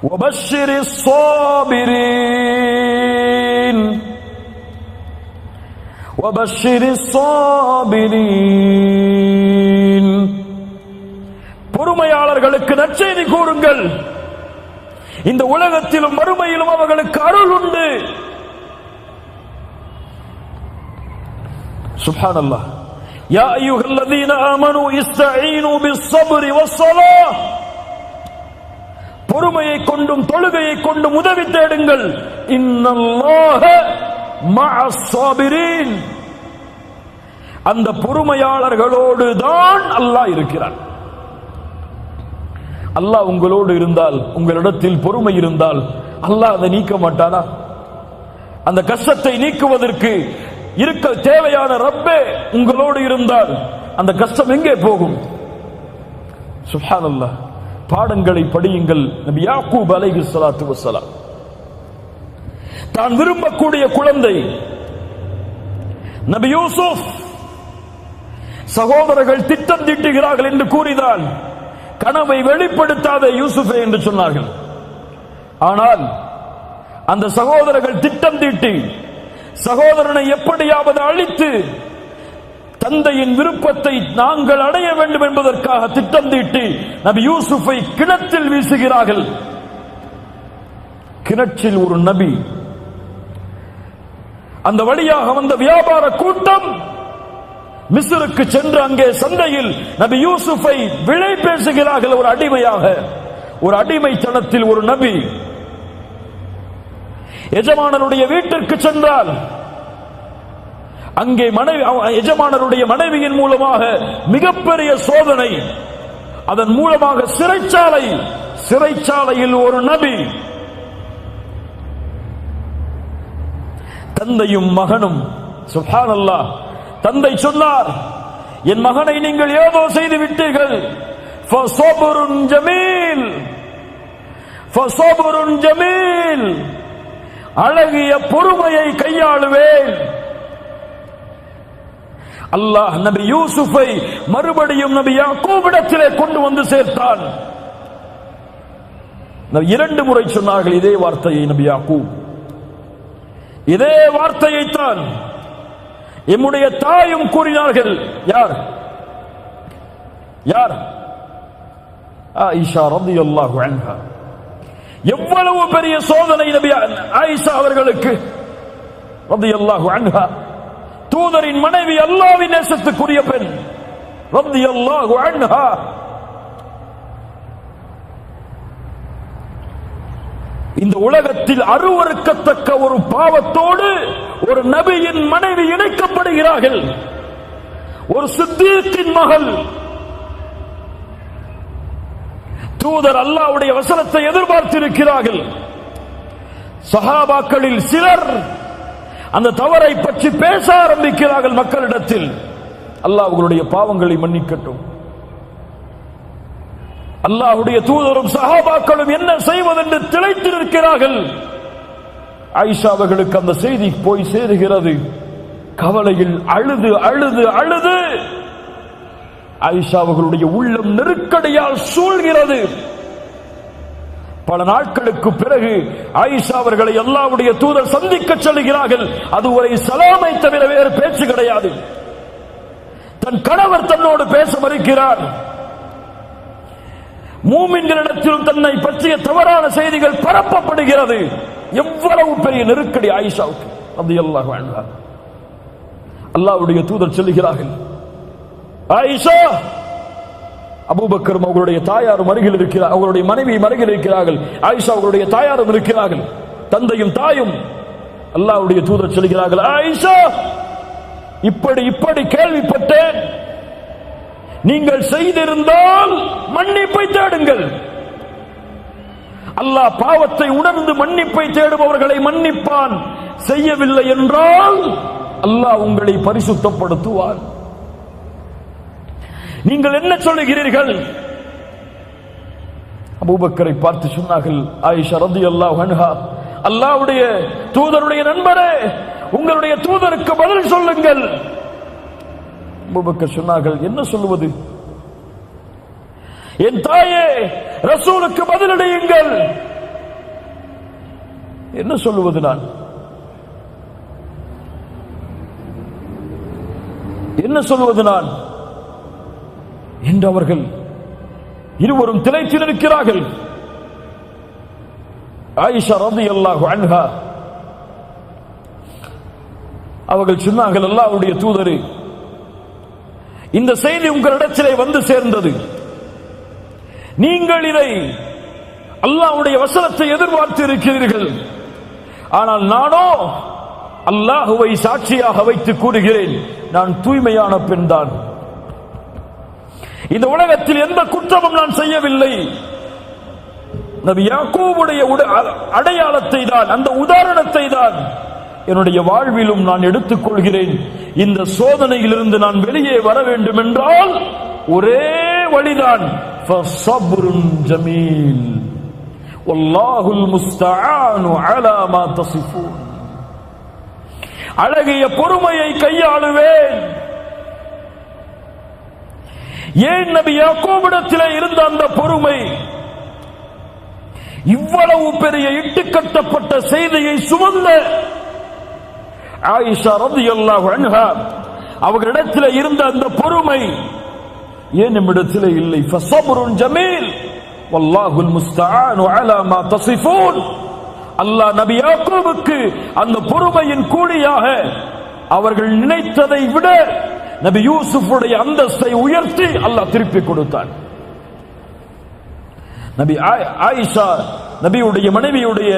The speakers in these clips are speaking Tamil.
وبشر الصابرين وبشر الصابرين பொறுமையாளர்களுக்கு நற்செய்தி கூறுங்கள். இந்த உலகத்திலும் மறுமையிலும் அவர்களுக்கு அருள் உண்டு. சுப்ஹானல்லாஹ். யா அய்யுஹல்லதீன ஆமனூ இஸ்தஈனூ பிஸ்ஸப்ரி வஸ்ஸலாஹ். பொறுமையை கொண்டும் தொழுகையை கொண்டும் உதவி தேடுங்கள். இன்னல்லாஹ மஅஸ் ஸாபிரீன். அந்த பொறுமையாளர்களோடு தான் அல்லாஹ் இருக்கிறான். அல்லாஹ் உங்களோடு இருந்தால், உங்களிடத்தில் பொறுமை இருந்தால் அல்லாஹ் அதை நீக்க மாட்டானா? அந்த கஷ்டத்தை நீக்குவதற்கு இருக்க தேவையான ரப்பே உங்களோடு இருந்தால் அந்த கஷ்டம் எங்கே போகும்? சுப்ஹானல்லாஹ். பாடங்களை படியுங்கள். நபி யாக்கூப் அலைஹிஸ்ஸலாத்து வஸ்ஸலாம் தான் விரும்பக்கூடிய குழந்தை நபி யூசுப் சகோதரர்கள் திட்டம் தீட்டுகிறார்கள் என்று கூறினான். கனவை வெளிப்படுத்தாத யூசுஃபே என்று சொன்னார்கள். ஆனால் அந்த சகோதரர்கள் திட்டம் தீட்டி சகோதரனை எப்படியாவது அழித்து தந்தையின் விருப்பத்தை நாங்கள் அடைய வேண்டும் என்பதற்காக திட்டம் தீட்டி நபி யூசுஃபை கிணற்றில் வீசுகிறார்கள். கிணற்றில் ஒரு நபி, அந்த வழியாக வந்த வியாபார கூட்டம் மிஸ்ருக்கு சென்று அங்கே சந்தையில் நபி யூசுஃபை விலை பேசுகிறார்கள். ஒரு அடிமையாக, ஒரு அடிமைத்தனத்தில் ஒரு நபி எஜமானருடைய வீட்டிற்கு சென்றால் அங்கே எஜமானருடைய மனைவியின் மூலமாக மிகப்பெரிய சோதனை, அதன் மூலமாக சிறைச்சாலையில் ஒரு நபி, தந்தையும் மகனும். சுப்ஹானல்லாஹ். தந்தை சொன்னார், என் மகனை நீங்கள் ஏதோ செய்து விட்டீர்கள். ஃபஸப்ருன் ஜமீல், ஃபஸப்ருன் ஜமீல். அழகிய பொறுமையை கையாளுவேன். அல்லாஹ் நபி யூசுஃபை மறுபடியும் நபி யாக்கூபிடத்திலே கொண்டு வந்து சேர்த்தான். இரண்டு முறை சொன்னார்கள் இதே வார்த்தையை நபி யாக்கூப். இதே வார்த்தையைத்தான் எம்முடைய தாயும் கூறினார்கள். யார் யார்? ஆயிஷா ரலியல்லாஹு அன்ஹா. எவ்வளவு பெரிய சோதனை நபி ஆயிஷா அவர்களுக்கு ரலியல்லாஹு அன்ஹா. தூதரின் மனைவி, அல்லாஹ்வின் நேசத்துக்குரிய பெண் ரலியல்லாஹு அன்ஹா. இந்த உலகத்தில் அருவருக்கத்தக்க ஒரு பாவத்தோடு ஒரு நபியின் மனைவி இணைக்கப்படுகிறார்கள். ஒரு சித்தீக்கின் மகள். தூதர் அல்லாஹ்வுடைய வசனத்தை எதிர்பார்த்திருக்கிறார்கள். சஹாபாக்களில் சிலர் அந்த தவறை பற்றி பேச ஆரம்பிக்கிறார்கள் மக்களிடத்தில். அல்லாஹ் அவர்களுடைய பாவங்களை மன்னிக்கட்டும். அல்லாஹ்வுடைய தூதரும் சஹாபாக்களும் என்ன செய்வதென்று திளைத்திருக்கிறார்கள். ஆயிஷா அவர்களுக்கு அந்த செய்தி போய் சேருகிறது. கவலையில் அழுது அழுது அழுது ஆயிஷா அவர்களுடைய உள்ளம் நெருக்கடியால் சூழ்கிறது. பல நாட்களுக்கு பிறகு ஆயிஷா அவர்களை அல்லாஹ்வுடைய தூதர் சந்திக்க செல்கிறார்கள். அதுவரை சலாமை தவிர வேறு பேச்சு கிடையாது. தன் கணவர் தன்னோடு பேச மறுக்கிறார். மூமின்களிடத்திலும் தன்னை பற்றிய தவறான செய்திகள் பரப்பப்படுகிறது. எவ்வளவு பெரிய நெருக்கடி ஆயிஷாவுக்கு ரலியல்லாஹு அன்ஹா. அல்லாஹ்வுடைய தூதர் சொல்லுகிறார்கள், ஆயிஷா, அபூபக்கரும் அவர்களுடைய தாயாரும் அருகில் இருக்கிறார், அவர்களுடைய மனைவியும் அருகில் இருக்கிறார்கள். ஆயிஷா அவர்களுடைய தாயாரும் இருக்கிறார்கள், தந்தையும் தாயும். அல்லாஹ்வுடைய தூதர் சொல்கிறார்கள், ஆயிஷா, இப்படி கேள்விப்பட்டேன். நீங்கள் செய்திருந்தால் மன்னிப்பை தேடுங்கள். அல்லாஹ் பாவத்தை உணர்ந்து மன்னிப்பை தேடுபவர்களை மன்னிப்பான். செய்யவில்லை என்றால் அல்லாஹ் உங்களை பரிசுத்தப்படுத்துவான். நீங்கள் என்ன சொல்லுகிறீர்கள்? அபூபக்கரை பார்த்து சொன்னார்கள், ஆயிஷா ரலியல்லாஹு அன்ஹா, அல்லாஹ்வுடைய தூதருடைய நண்பரே, உங்களுடைய தூதருக்கு பதில் சொல்லுங்கள். அபூபக்கர் சொன்னார்கள், என்ன சொல்லுவது? என் தாயே, ரசூலுக்கு பதிலளியுங்கள். என்ன சொல்லுவது நான்? என்ன சொல்வது நான் என்று அவர்கள் இருவரும் திளைத்து நிற்கிறார்கள். ஆயிஷா ரலியல்லாஹு அன்ஹா அவர்கள் சொன்னார்கள், அல்லாஹ்வுடைய தூதரே, இந்த செய்தி உங்களிடத்திலே வந்து சேர்ந்தது. நீங்கள் இதை அல்லாஹ்வுடைய வசனத்தை எதிர்பார்த்து இருக்கிறீர்கள். ஆனால் நானோ அல்லாஹுவை சாட்சியாக வைத்து கூறுகிறேன், நான் தூய்மையான பெண் தான். இந்த உலகத்தில் எந்த குற்றமும் நான் செய்யவில்லை. நபி யாக்கூபுடைய அடையாளத்தை தான், அந்த உதாரணத்தை தான் என்னுடைய வாழ்விலும் நான் எடுத்துக் கொள்கிறேன். இந்த சோதனையிலிருந்து நான் வெளியே வர வேண்டும் என்றால் ஒரே வழிதான், ஃபஸப்ருன் ஜமீல் வல்லாஹுல் முஸ்தஆனு அலா மா தஸிஃபூன். அழகிய பொறுமையை கையாளுவேன். ஏன் நபி யாக்கூபிடத்திலே இருந்த அந்த பொறுமை? இவ்வளவு பெரிய இட்டுக்கட்டப்பட்ட செய்தியை சுமந்த ஆயிஷா ரலியல்லாஹு அன்ஹா அவர்களிடத்திலே இருந்த அந்த பொறுமை ஏன் நம்மிடத்திலே இல்லை? ஃபஸப்ருன் ஜமீல் வல்லாஹுல் முஸ்தஆனு அலா மா தஸிஃபூன். அல்லாஹ் நபி யாக்கூபுக்கு அந்த பொறுமையின் கூலியாக அவர்கள் நினைத்ததை விட நபி யூசுஃபுடைய அந்தஸ்தை உயர்த்தி அல்லாஹ் திருப்பி கொடுத்தான். நபி ஆயிஷா, நபியுடைய மனைவியுடைய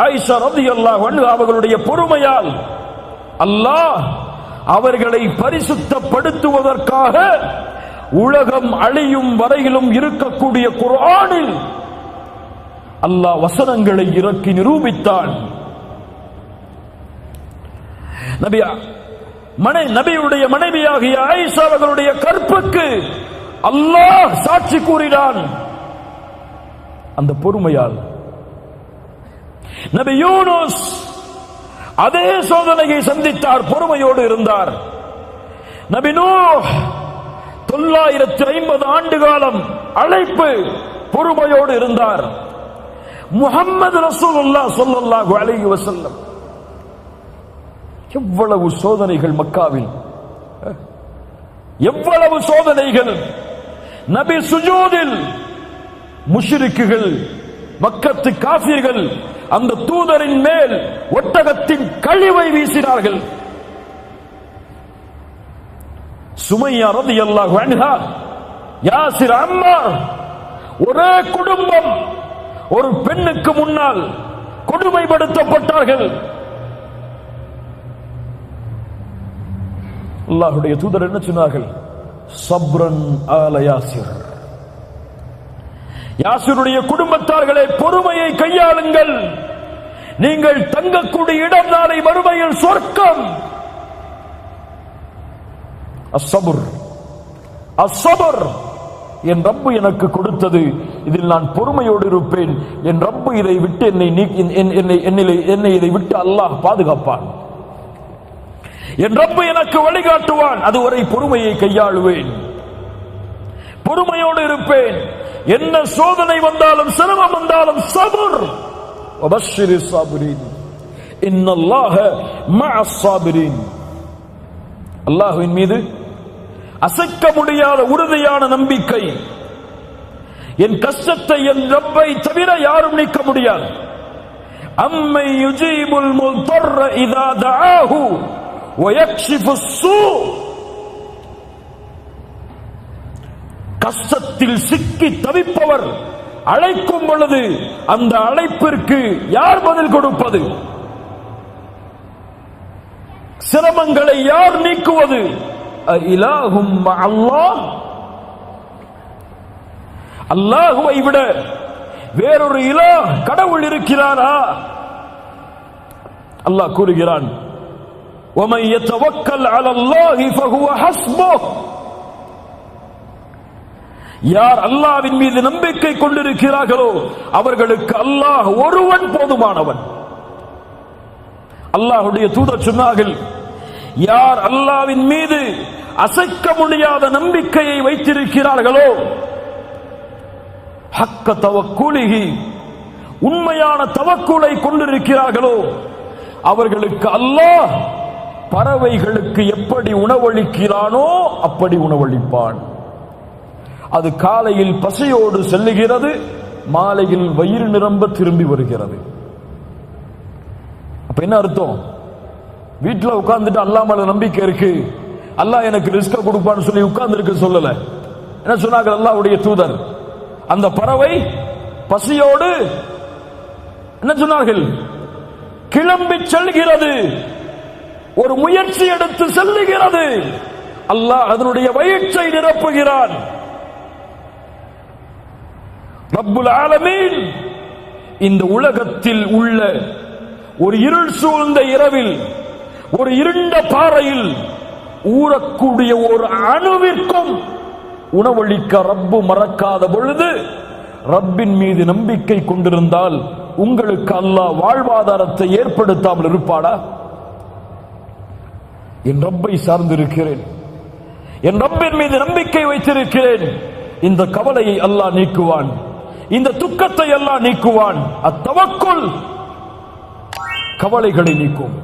ஆயிஷா ரலியல்லாஹு அன்ஹா அவர்களுடைய பொறுமையால் அல்லாஹ் அவர்களை பரிசுத்தப்படுத்துவதற்காக உலகம் அழியும் வரையிலும் இருக்கக்கூடிய குர்ஆனில் அல்லாஹ் வசனங்களை இறக்கி நிரூபித்தான். நபியுடைய மனைவியாகிய ஆயிஷா அவர்களுடைய கற்புக்கு அல்லாஹ் சாட்சி கூறினான் அந்த பொறுமையால். நபி யூனுஸ் அதே சோதனையை சந்தித்தார், பொறுமையோடு இருந்தார். நபி நூஹ் 950 ஆண்டு காலம் அழைப்பு, பொறுமையோடு இருந்தார். முஹம்மது ரசூலுல்லாஹ் ஸல்லல்லாஹு அலைஹி வஸல்லம் எவ்வளவு சோதனைகள் மக்காவில், எவ்வளவு சோதனைகள். நபி சுஜூதில் முஷ்ரிக்குகள், மக்கத்து காஃபிர்கள் அந்த தூதரின் மேல் ஒட்டகத்தின் கழிவை வீசினார்கள். சுமையா ரலியல்லாஹு அன்ஹா, யாசிர், அம்மார், ஒரே குடும்பம் ஒரு பெண்ணுக்கு முன்னால் கொடுமைப்படுத்தப்பட்டார்கள். அல்லாஹ்வுடைய தூதர் என்ன சொன்னார்கள்? சப்ரன் ஆல யாசிர். யாசிருடைய குடும்பத்தார்களே, பொறுமையை கையாளுங்கள். நீங்கள் தங்கக்கூடிய இடம் நாளை மறுமையில் சொர்க்கம். அஸ்ஸபர், அஸ்ஸபர், என் ரப்பு எனக்கு கொடுத்தது, இதில் நான் பொறுமையோடு இருப்பேன். என் ரப்பு இதை விட்டு என்னை இதை விட்டு அல்லாஹ் பாதுகாப்பான். என் ரப்பு எனக்கு வழிகாட்டுவான். அதுவரை பொறுமையை கையாளுவேன், பொறுமையோடு இருப்பேன். என்ன சோதனை வந்தாலும், சிரமம் வந்தாலும் சபர். வபஷ்ஷிரிஸ் ஸாபிரீன் இன்னல்லாஹ மஅஸ் ஸாபிரீன். அல்லாஹ்வின் மீது அசைக்க முடியாத உறுதியான நம்பிக்கை. என் கஷ்டத்தை என் ரப்பை தவிர யாரும் நீக்க முடியாது. அம்மை யுஜீபுல் முல்தர்ர இதா தஆஹு வ யக்ஷிஃபுஸ் ஸூ. கஷ்டத்தில் சிக்கி தவிப்பவர் அழைக்கும் பொழுது அந்த அழைப்பிற்கு யார் பதில் கொடுப்பது? சிரமங்களை யார் நீக்குவது? இலாஹும் அல்லாஹ், அல்லாஹுவை விட வேறொரு இலாஹ், கடவுள் இருக்கிறாரா? அல்லாஹ் கூறுகிறான், وَمَن يَتَوَكَّلْ عَلَى اللَّهِ فَهُوَ حَسْبُهُ. யார் அல்லாஹ்வின் மீது நம்பிக்கை கொண்டிருக்கிறார்களோ அவர்களுக்கு அல்லாஹ் ஒருவன் போதுமானவன். அல்லாஹ்வுடைய தூதர் சொன்னார்கள், யார் அல்லாஹ்வின் மீது அசைக்க முடியாத நம்பிக்கையை வைத்திருக்கிறார்களோ, ஹக்க தவக்குலிஹி உண்மையான தவக்குலை கொண்டிருக்கிறார்களோ அவர்களுக்கு அல்லாஹ் பறவைகளுக்கு எப்படி உணவளிக்கிறானோ அப்படி உணவளிப்பான். அது காலையில் பசியோடு செல்லுகிறது, மாலையில் வயிறு நிரம்ப திரும்பி வருகிறது. அப்ப என்ன அர்த்தம்? வீட்டுல உட்கார்ந்துட்டு அல்லாஹ் மேல நம்பிக்கை இருக்கு, அல்லாஹ் எனக்கு ரிஸ்க கொடுப்பான்னு சொல்லி உட்கார்ந்து இருக்கு சொல்லல. என்ன சொன்னாங்க அல்லாஹ்வுடைய தூதர்? அந்த பறவை பசியோடு என்ன சொன்னார்கள்? கிளம்பி செல்கிறது, ஒரு முயற்சி எடுத்து செல்லுகிறது. அல்லாஹ் அதனுடைய வயிற்றை நிரப்புகிறான். ரப்புல் ஆலமீன் இந்த உலகத்தில் உள்ள ஒரு இருள் சூழ்ந்த இரவில், ஒரு இருண்ட பாறையில் ஊறக்கூடிய ஒரு அணுவிற்கும் உணவளிக்க ரப்பு மறக்காத பொழுது, ரப்பின் மீது நம்பிக்கை கொண்டிருந்தால் உங்களுக்கு அல்லாஹ் வாழ்வாதாரத்தை ஏற்படுத்தாமல் இருப்பாடா? என் ரப்பை சார்ந்திருக்கிறேன், என் ரப்பின் மீது நம்பிக்கை வைத்திருக்கிறேன். இந்த கவலையை அல்லாஹ் நீக்குவான், இந்த துக்கத்தை அல்லாஹ் நீக்குவான். அத்தவக்குல் கவலைகளை நீக்கும்.